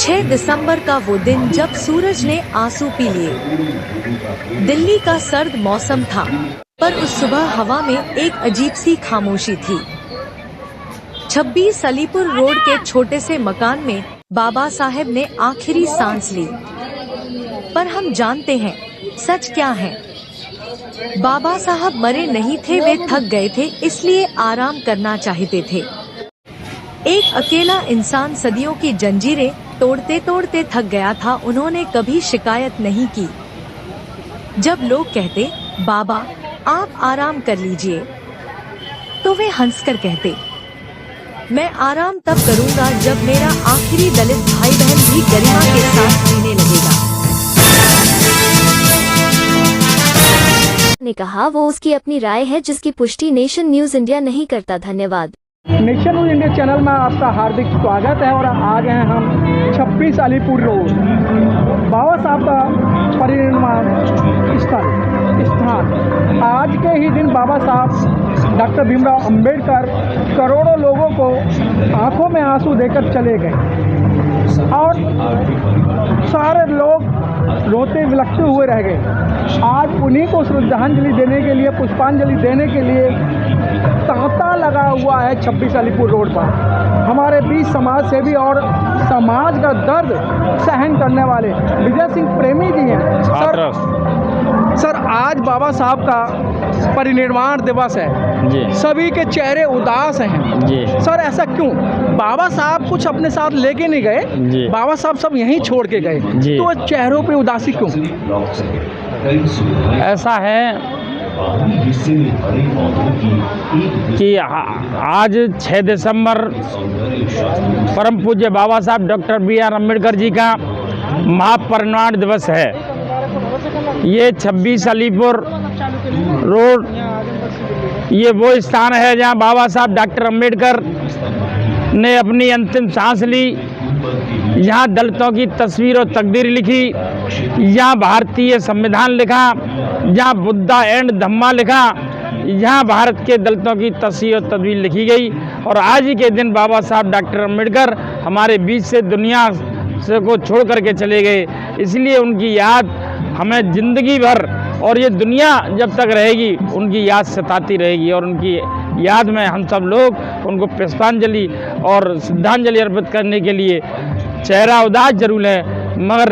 6 दिसंबर का वो दिन जब सूरज ने आंसू पी लिए। दिल्ली का सर्द मौसम था, पर उस सुबह हवा में एक अजीब सी खामोशी थी। 26 अलीपुर रोड के छोटे से मकान में बाबा साहेब ने आखिरी सांस ली। पर हम जानते हैं सच क्या है। बाबा साहब मरे नहीं थे, वे थक गए थे, इसलिए आराम करना चाहते थे। एक अकेला इंसान सदियों की जंजीरें तोड़ते तोड़ते थक गया था। उन्होंने कभी शिकायत नहीं की। जब लोग कहते बाबा आप आराम कर लीजिए, तो वे हंसकर कहते मैं आराम तब करूंगा जब मेरा आखिरी दलित भाई बहन भी गरिमा के साथ जीने लगेगा। ने कहा वो उसकी अपनी राय है जिसकी पुष्टि नेशन न्यूज इंडिया नहीं करता। धन्यवाद। नेशन न्यूज इंडिया चैनल में आपका हार्दिक स्वागत है। और आ गए हैं हम 26 अलीपुर रोड, बाबा साहब का परिनिर्वाण स्थान। आज के ही दिन बाबा साहब डॉक्टर भीमराव अंबेडकर करोड़ों लोगों को आंखों में आंसू देकर चले गए और सारे लोग रोते विलखते हुए रह गए। आज उन्हीं को श्रद्धांजलि देने के लिए, पुष्पांजलि देने के लिए तांता लगा हुआ है 26 अलीपुर रोड पर। हमारे बीच समाज सेवी और समाज का दर्द सहन करने वाले विजय सिंह प्रेमी जी हैं। सर आज बाबा साहब का परिनिर्वाण दिवस है जी। सभी के चेहरे उदास हैं जी। सर ऐसा क्यों? बाबा साहब कुछ अपने साथ लेके नहीं गए जी। बाबा साहब सब यहीं छोड़ के गए जी। तो चेहरों पे उदासी क्यों? ऐसा है कि आज 6 दिसंबर परम पूज्य बाबा साहब डॉक्टर B.R. अम्बेडकर जी का महापरिनिर्वाण दिवस है। ये 26 अलीपुर रोड ये वो स्थान है जहां बाबा साहब डॉक्टर अम्बेडकर ने अपनी अंतिम सांस ली। यहाँ दलितों की तस्वीर और तकदीर लिखी, यहाँ भारतीय संविधान लिखा, यहाँ बुद्धा एंड धम्मा लिखा, यहाँ भारत के दलितों की तस्वीर और तस्वीर लिखी गई। और आज ही के दिन बाबा साहब डॉक्टर अम्बेडकर हमारे बीच से दुनिया से को छोड़ करके चले गए। इसलिए उनकी याद हमें जिंदगी भर और ये दुनिया जब तक रहेगी उनकी याद सताती रहेगी। और उनकी याद में हम सब लोग उनको पुष्पांजलि और श्रद्धांजलि अर्पित करने के लिए चेहरा उदास जरूर है, मगर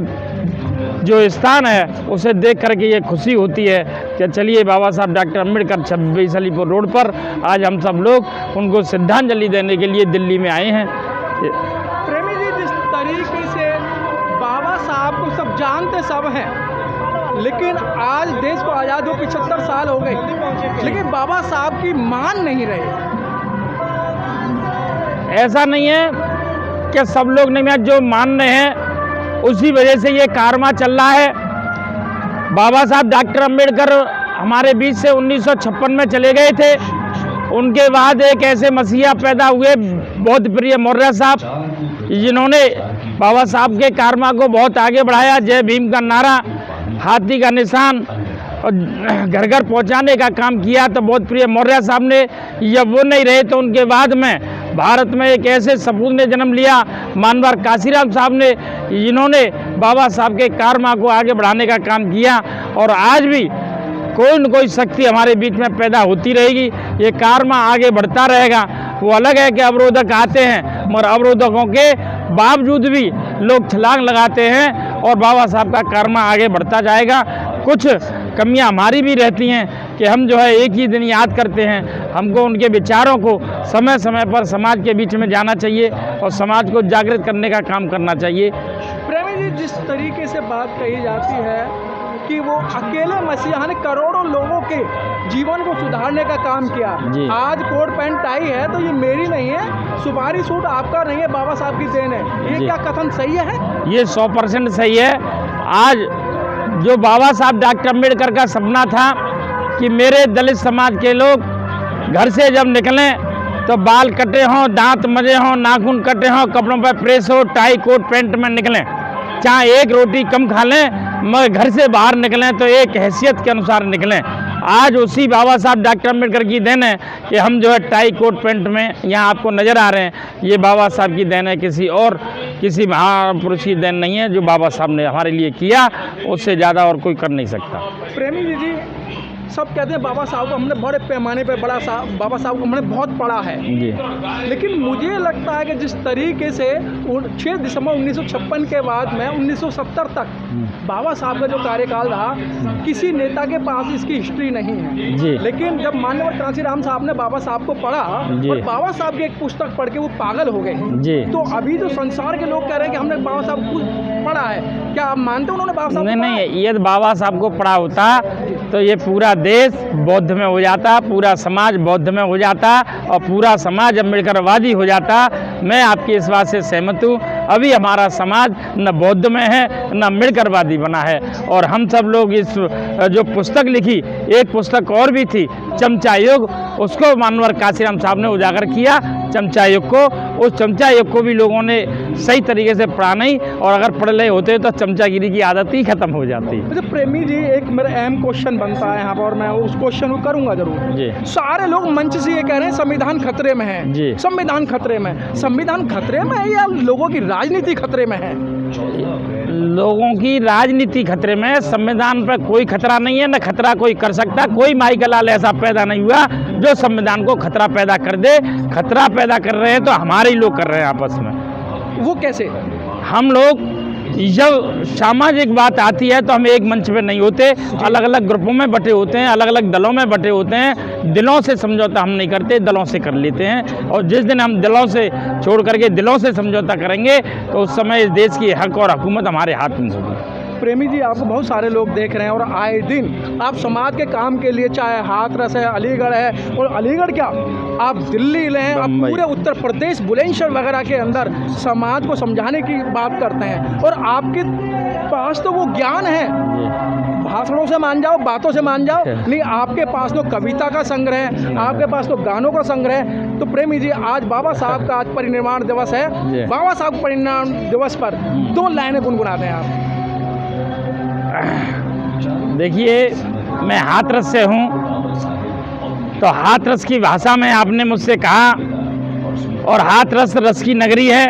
जो स्थान है उसे देख करके ये खुशी होती है कि चलिए बाबा साहब डॉक्टर अम्बेडकर 26 अलीपुर रोड पर आज हम सब लोग उनको श्रद्धांजलि देने के लिए दिल्ली में आए हैं। प्रेमी जी, जिस तरीके से बाबा साहब को सब जानते सब हैं, लेकिन आज देश को आज़ाद हो 75 साल हो गए, लेकिन बाबा साहब की मान नहीं रहे। ऐसा नहीं है कि सब लोग नहीं, जो मान रहे हैं उसी वजह से ये कारवा चल रहा है। बाबा साहब डॉक्टर अम्बेडकर हमारे बीच से 1956 में चले गए थे। उनके बाद एक ऐसे मसीहा पैदा हुए बहुत प्रिय मौर्य साहब, जिन्होंने बाबा साहब के कारवा को बहुत आगे बढ़ाया। जय भीम का नारा, हाथी का निशान और घर घर पहुंचाने का काम किया। तो बहुत प्रिय मौर्य साहब ने, जब वो नहीं रहे तो उनके बाद में भारत में एक ऐसे सपूत ने जन्म लिया, मानवर काशीराम साहब ने, जिन्होंने बाबा साहब के कारवा को आगे बढ़ाने का काम किया। और आज भी कोई न कोई शक्ति हमारे बीच में पैदा होती रहेगी, ये कारवा आगे बढ़ता रहेगा। वो अलग है कि अवरोधक आते हैं, मगर अवरोधकों के बावजूद भी लोग छलांग लगाते हैं और बाबा साहब का कारवा आगे बढ़ता जाएगा। कुछ कमियां हमारी भी रहती हैं कि हम जो है एक ही दिन याद करते हैं। हमको उनके विचारों को समय समय पर समाज के बीच में जाना चाहिए और समाज को जागृत करने का काम करना चाहिए। प्रेमी जी, जिस तरीके से बात कही जाती है कि वो अकेले मसीहा ने करोड़ों लोगों के जीवन को सुधारने का काम किया। आज कोट पैंट टाई है तो ये मेरी नहीं है, सुपारी सूट आपका नहीं है, बाबा साहब की देन है। ये क्या कथन सही है? ये 100% सही है। आज जो बाबा साहब डॉक्टर अम्बेडकर का सपना था कि मेरे दलित समाज के लोग घर से जब निकलें तो बाल कटे हों, दांत मजे हों, नाखून कटे हों, कपड़ों पर प्रेस हो, टाई कोट पैंट में निकलें, चाहे एक रोटी कम खा लें, मगर घर से बाहर निकलें तो एक हैसियत के अनुसार निकलें। आज उसी बाबा साहब डॉक्टर अम्बेडकर की देन है कि हम जो है टाई कोट पैंट में यहाँ आपको नज़र आ रहे हैं। ये बाबा साहब की देन है, किसी और किसी महापुरुष की देन नहीं है। जो बाबा साहब ने हमारे लिए किया उससे ज़्यादा और कोई कर नहीं सकता। प्रेमी जी सब कहते हैं बाबा साहब को हमने बड़े पैमाने पे बाबा साहब को हमने बहुत पढ़ा है जी। लेकिन मुझे लगता है कि जिस तरीके से 6 दिसंबर 1956 के बाद में 1970 तक बाबा साहब का जो कार्यकाल रहा, किसी नेता के पास इसकी हिस्ट्री नहीं है जी। लेकिन जब माननीय कांशीराम साहब ने बाबा साहब को पढ़ा और बाबा साहब की एक पुस्तक पढ़ के वो पागल हो गए जी। तो अभी जो संसार के लोग कह रहे हैं कि हमने बाबा साहब को पढ़ा है, क्या आप मानते हो उन्होंने बाबा साहब को नहीं, ये बाबा साहब को पढ़ा होता तो ये पूरा देश बौद्ध में हो जाता, पूरा समाज बौद्ध में हो जाता और पूरा समाज अम्बेडकरवादी हो जाता। मैं आपकी इस बात से सहमत हूँ। अभी हमारा समाज न बौद्ध में है न अम्बेडकरवादी बना है। और हम सब लोग इस जो पुस्तक लिखी, एक पुस्तक और भी थी चमचा युग, उसको मानवर कांशीराम साहब ने उजागर किया चमचा युग को। उस चमचा युग को भी लोगों ने सही तरीके से पढ़ा नहीं, और अगर पढ़ रहे होते तो चमचागिरी की आदत ही खत्म हो जाती। अच्छा प्रेमी जी, एक मेरा अहम क्वेश्चन बनता है यहाँ पर और मैं उस क्वेश्चन को करूँगा जरूर जी। सारे लोग मंच से ये कह रहे हैं संविधान खतरे में है जी। संविधान खतरे में, संविधान खतरे में है या लोगों की राजनीति खतरे में है? लोगों की राजनीति खतरे में है। संविधान पर कोई खतरा नहीं है, न खतरा कोई कर सकता। कोई माई का लाल ऐसा पैदा नहीं हुआ जो संविधान को खतरा पैदा कर दे। खतरा पैदा कर रहे हैं तो हमारे ही लोग कर रहे हैं आपस में। वो कैसे? हम लोग जब सामाजिक बात आती है तो हम एक मंच पे नहीं होते, अलग अलग ग्रुपों में बटे होते हैं, अलग अलग दलों में बटे होते हैं। दिलों से समझौता हम नहीं करते, दलों से कर लेते हैं। और जिस दिन हम दिलों से छोड़ करके दिलों से समझौता करेंगे तो उस समय इस देश की हक और हुकूमत हमारे हाथ में होगी। प्रेमी जी, आपको बहुत सारे लोग देख रहे हैं और आए दिन आप समाज के काम के लिए, चाहे हाथरस है, अलीगढ़ है, और अलीगढ़ क्या आप दिल्ली लें, आप पूरे उत्तर प्रदेश बुलंदशहर वगैरह के अंदर समाज को समझाने की बात करते हैं। और आपके पास तो वो ज्ञान है, भाषणों से मान जाओ, बातों से मान जाओ, नहीं आपके पास तो कविता का संग्रह, आपके पास तो गानों का संग्रह। तो प्रेमी जी, आज बाबा साहब का आज परिनिर्वाण दिवस है, बाबा साहब परिनिर्वाण दिवस पर 2 लाइनें गुनगुनाते हैं आप। देखिए, मैं हाथरस से हूँ तो हाथरस की भाषा में आपने मुझसे कहा, और हाथरस रस की नगरी है,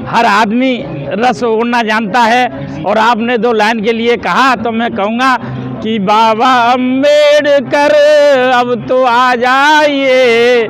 हर आदमी रस ओढ़ना जानता है। और आपने 2 लाइन के लिए कहा तो मैं कहूँगा कि बाबा अम्बेडकर अब तो आ जाइए,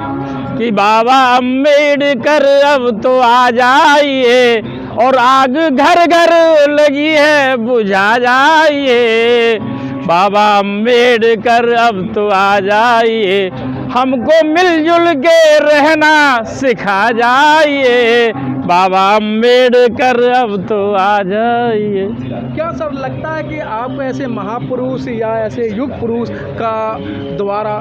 कि बाबा अम्बेडकर अब तो आ जाइए, और आग घर घर लगी है बुझा जाइए। बाबा अम्बेडकर अब तो आ जाइए, हमको मिलजुल के रहना सिखा जाइए। बाबा अम्बेडकर अब तो आ जाइए। क्या सर लगता है कि आप ऐसे महापुरुष या ऐसे युग पुरुष का द्वारा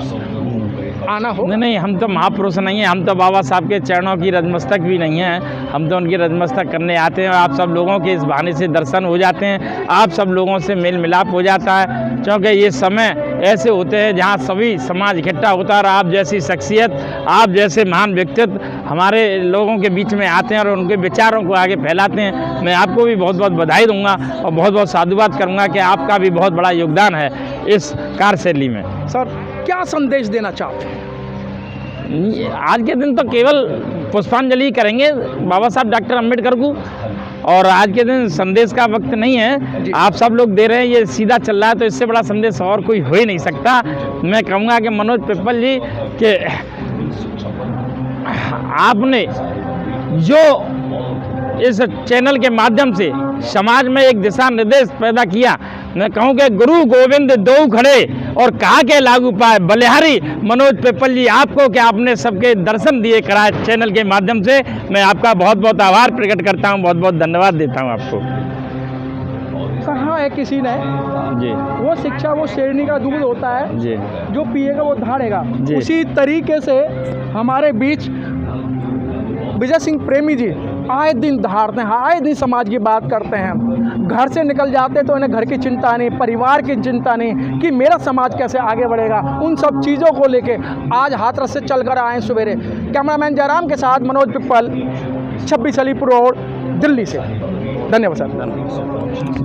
आना हो? नहीं, हम तो महापुरुष नहीं हैं, हम तो बाबा साहब के चरणों की रजमस्तक भी नहीं हैं। हम तो उनकी रजमस्तक करने आते हैं और आप सब लोगों के इस बहाने से दर्शन हो जाते हैं, आप सब लोगों से मेल मिलाप हो जाता है। क्योंकि ये समय ऐसे होते हैं जहाँ सभी समाज इकट्ठा होता है और आप जैसी शख्सियत, आप जैसे महान व्यक्तित्व हमारे लोगों के बीच में आते हैं और उनके विचारों को आगे फैलाते हैं। मैं आपको भी बहुत बहुत बधाई दूंगा और बहुत बहुत साधुवाद करूंगा कि आपका भी बहुत बड़ा योगदान है इस कार्यशैली में। सर, क्या संदेश देना चाहते हैं? आज के दिन तो केवल पुष्पांजलि करेंगे बाबा साहब डॉक्टर अम्बेडकर को, और आज के दिन संदेश का वक्त नहीं है। आप सब लोग दे रहे हैं, ये सीधा चल रहा है, तो इससे बड़ा संदेश और कोई हो ही नहीं सकता। मैं कहूँगा कि मनोज पिप्पल जी कि आपने जो इस चैनल के माध्यम से समाज में एक दिशा निर्देश पैदा किया, मैं कहूँ कि गुरु गोविंद दो खड़े और कहा के लागू पाए बलिहारी मनोज पिप्पल जी, आपको कि आपने सबके दर्शन दिए कराए चैनल के माध्यम से। मैं आपका बहुत बहुत आभार प्रकट करता हूँ, बहुत बहुत धन्यवाद देता हूँ आपको। कहा है किसी ने जी, वो शिक्षा वो शेरनी का दूध होता है जी, जो पिएगा वो धाड़ेगा। जी। उसी तरीके से हमारे बीच विजय सिंह प्रेमी जी आए दिन धारते हैं, आए दिन समाज की बात करते हैं। घर से निकल जाते तो इन्हें घर की चिंता नहीं, परिवार की चिंता नहीं कि मेरा समाज कैसे आगे बढ़ेगा, उन सब चीज़ों को लेके आज हाथरस से चलकर आए सवेरे। कैमरामैन जयराम के साथ मनोज पिप्पल, 26 अलीपुर रोड, दिल्ली से। धन्यवाद सर।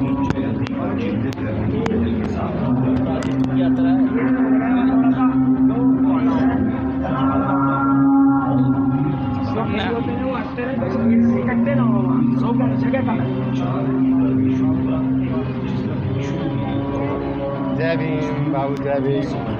जय भीम बाबू जय भीम।